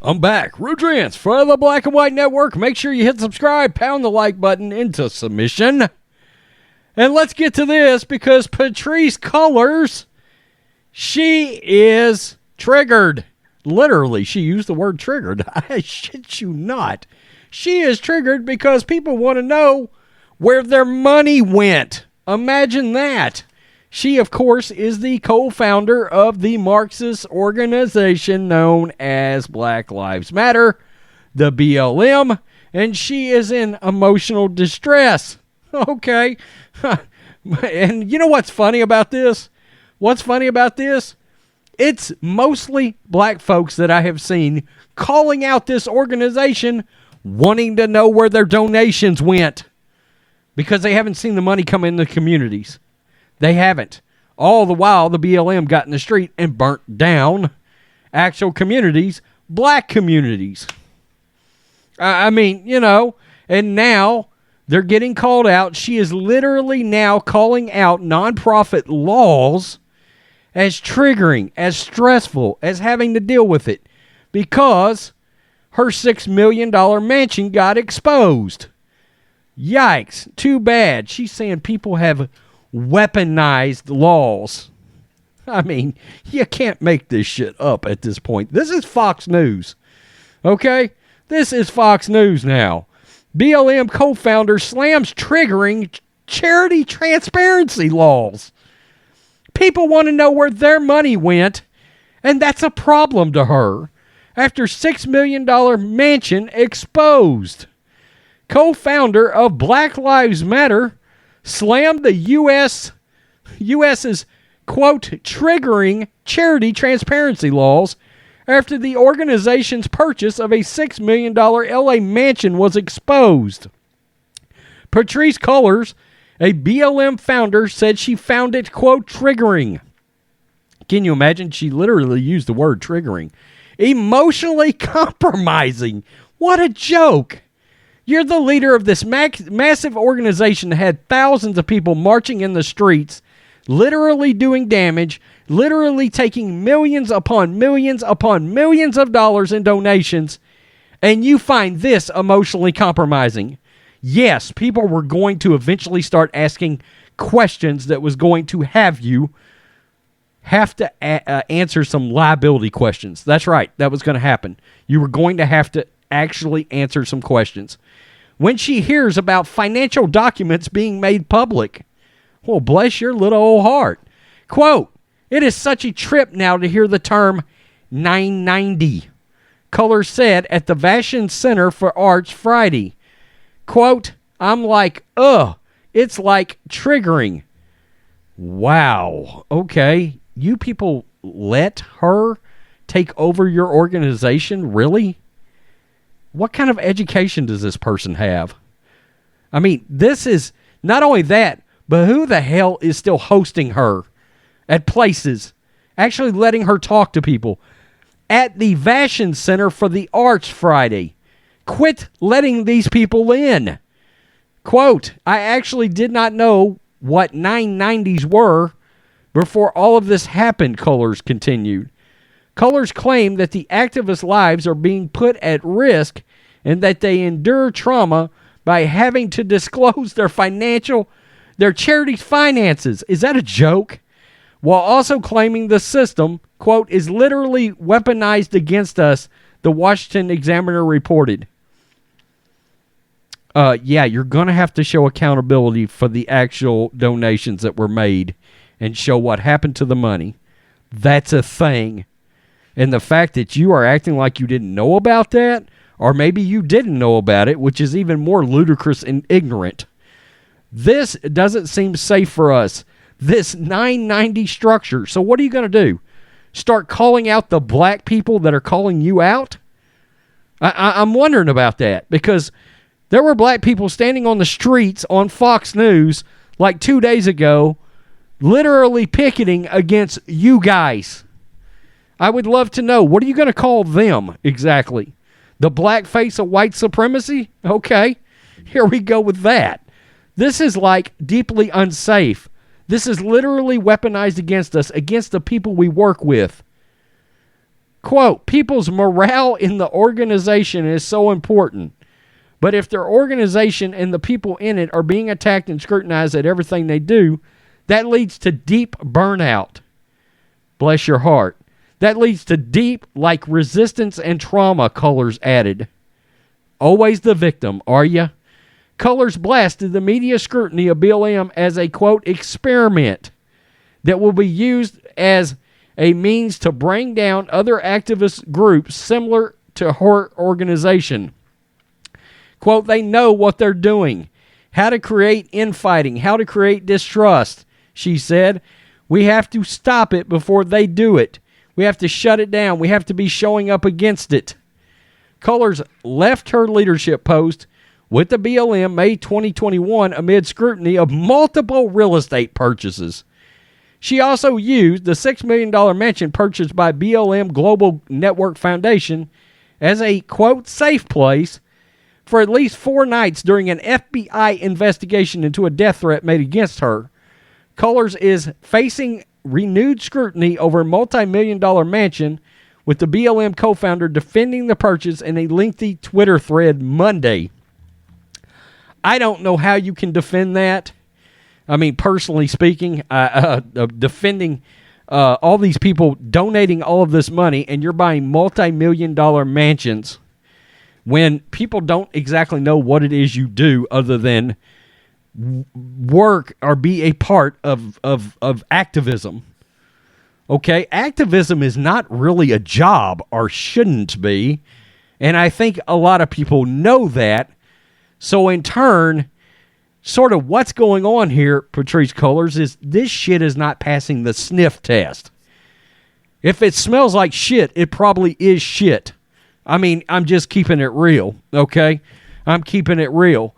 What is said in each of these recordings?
I'm back. Rudrance for the Black and White Network. Make sure you hit subscribe, pound the like button into submission. And let's get to this because Patrisse Cullors, she is triggered. Literally, she used the word triggered. I shit you not. She is triggered because people want to know where their money went. Imagine that. She, of course, is the co-founder of the Marxist organization known as Black Lives Matter, the BLM, and she is in emotional distress. Okay. And you know what's funny about this? What's funny about this? It's mostly black folks that I have seen calling out this organization, wanting to know where their donations went because they haven't seen the money come in the communities. They haven't. All the while, the BLM got in the street and burnt down actual communities, black communities. I mean, you know, and now they're getting called out. She is literally now calling out nonprofit laws as triggering, as stressful, as having to deal with it because her $6 million mansion got exposed. Yikes. Too bad. She's saying people have weaponized laws. I mean, you can't make this shit up at this point. This is Fox News. Okay? This is Fox News now. BLM co-founder slams triggering charity transparency laws. People want to know where their money went, and that's a problem to her. After $6 million mansion exposed. Co-founder of Black Lives Matter slammed the U.S.'s, quote, triggering charity transparency laws after the organization's purchase of a $6 million L.A. mansion was exposed. Patrisse Cullors, a BLM founder, said she found it, quote, triggering. Can you imagine? She literally used the word triggering. Emotionally compromising. What a joke. You're the leader of this massive organization that had thousands of people marching in the streets, literally doing damage, literally taking millions upon millions upon millions of dollars in donations, and you find this emotionally compromising. Yes, people were going to eventually start asking questions that was going to have you have to answer some liability questions. That's right. That was going to happen. You were going to have to actually answer some questions. When she hears about financial documents being made public, well, bless your little old heart. Quote, it is such a trip now to hear the term 990, Cullors said at the Vashon Center for Arts Friday. Quote, I'm like, it's like triggering. Wow. Okay. You people let her take over your organization? Really? What kind of education does this person have? I mean, this is not only that, but who the hell is still hosting her at places, actually letting her talk to people at the Vashon Center for the Arts Friday? Quit letting these people in. Quote, I actually did not know what 990s were before all of this happened, Cullors continued. Cullors claimed that the activists' lives are being put at risk and that they endure trauma by having to disclose their charity's finances. Is that a joke? While also claiming the system, quote, is literally weaponized against us, the Washington Examiner reported. Yeah, you're going to have to show accountability for the actual donations that were made and show what happened to the money. That's a thing. And the fact that you are acting like you didn't know about that, or maybe you didn't know about it, which is even more ludicrous and ignorant. This doesn't seem safe for us. This 990 structure. So what are you going to do? Start calling out the black people that are calling you out? I'm wondering about that because there were black people standing on the streets on Fox News like 2 days ago, literally picketing against you guys. I would love to know, what are you going to call them exactly? The black face of white supremacy? Okay, here we go with that. This is like deeply unsafe. This is literally weaponized against us, against the people we work with. Quote, people's morale in the organization is so important. But if their organization and the people in it are being attacked and scrutinized at everything they do, that leads to deep burnout. Bless your heart. That leads to deep, like, resistance and trauma, Cullors added. Always the victim, are you? Cullors blasted the media scrutiny of BLM as a, quote, experiment that will be used as a means to bring down other activist groups similar to her organization. Quote, they know what they're doing, how to create infighting, how to create distrust, she said. We have to stop it before they do it. We have to shut it down. We have to be showing up against it. Cullors left her leadership post with the BLM May 2021 amid scrutiny of multiple real estate purchases. She also used the $6 million mansion purchased by BLM Global Network Foundation as a, quote, safe place for at least 4 nights during an FBI investigation into a death threat made against her. Cullors is facing renewed scrutiny over a multi-million-dollar mansion, with the BLM co-founder defending the purchase in a lengthy Twitter thread Monday. I don't know how you can defend that. I mean, personally speaking, defending all these people donating all of this money, and you're buying multi-million-dollar mansions when people don't exactly know what it is you do other than work or be a part of activism. Okay, activism is not really a job, or shouldn't be, and I think a lot of people know that. So in turn, sort of what's going on here, Patrisse Cullors, is this shit is not passing the sniff test. If it smells like shit, it probably is shit. I mean, I'm just keeping it real, okay? I'm keeping it real.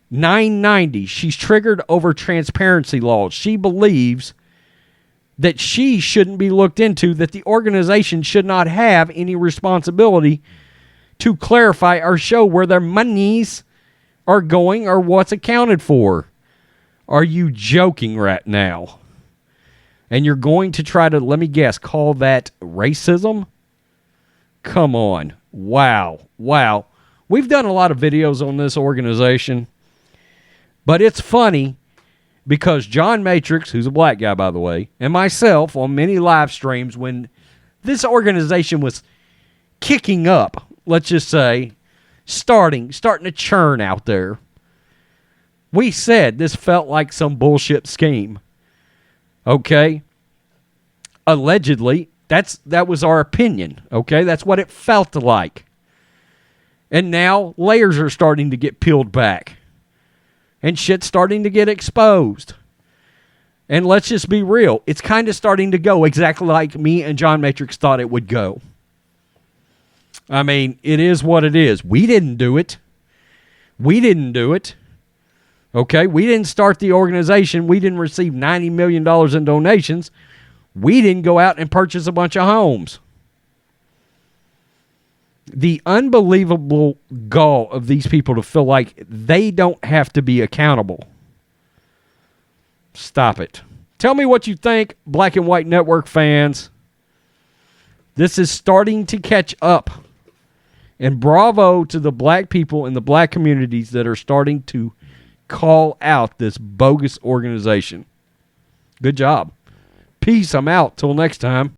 990, she's triggered over transparency laws. She believes that she shouldn't be looked into, that the organization should not have any responsibility to clarify or show where their monies are going or what's accounted for. Are you joking right now? And you're going to try to, let me guess, call that racism? Come on. Wow. We've done a lot of videos on this organization, but it's funny because John Matrix, who's a black guy, by the way, and myself on many live streams when this organization was kicking up, let's just say, starting to churn out there, we said this felt like some bullshit scheme. Okay? Allegedly, that was our opinion. Okay? That's what it felt like. And now layers are starting to get peeled back. And shit's starting to get exposed. And let's just be real. It's kind of starting to go exactly like me and John Matrix thought it would go. I mean, it is what it is. We didn't do it. Okay? We didn't start the organization. We didn't receive $90 million in donations. We didn't go out and purchase a bunch of homes. The unbelievable gall of these people to feel like they don't have to be accountable. Stop it. Tell me what you think, Black and White Network fans. This is starting to catch up. And bravo to the black people in the black communities that are starting to call out this bogus organization. Good job. Peace. I'm out. Till next time.